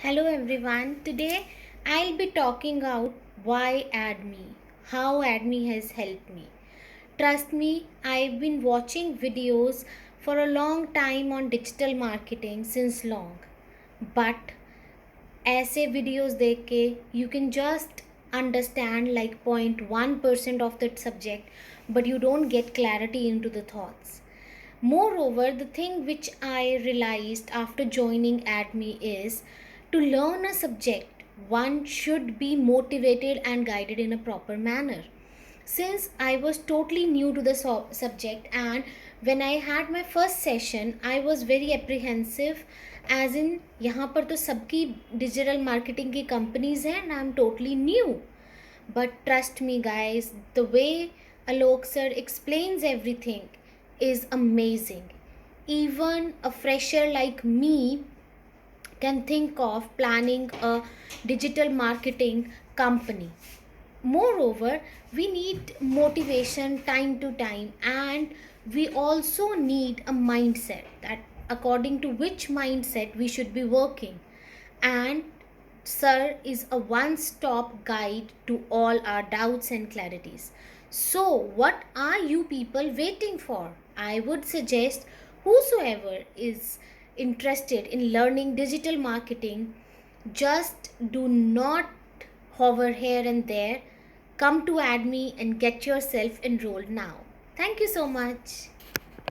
Hello everyone. Today I'll be talking about why AADME, how AADME has helped me. Trust me, I've been watching videos for a long time on digital marketing since long. But ऐसे videos देख के you can just understand like 0.1% of that subject, but you don't get clarity into the thoughts. Moreover, the thing which I realized after joining ADME is to learn a subject, one should be motivated and guided in a proper manner. Since I was totally new to the subject, and when I had my first session, I was very apprehensive, as in यहाँ पर तो सबकी digital marketing की companies हैं and I'm totally new. But trust me guys, the way Alok sir explains everything is amazing. Even a fresher like me can think of planning a digital marketing company. Moreover, we need motivation time to time, and we also need a mindset that according to which mindset we should be working. And Sir is a one stop guide to all our doubts and clarities. So, what are you people waiting for? I would suggest whosoever is interested in learning digital marketing, just do not hover here and there. Come to ADME and get yourself enrolled now. Thank you so much.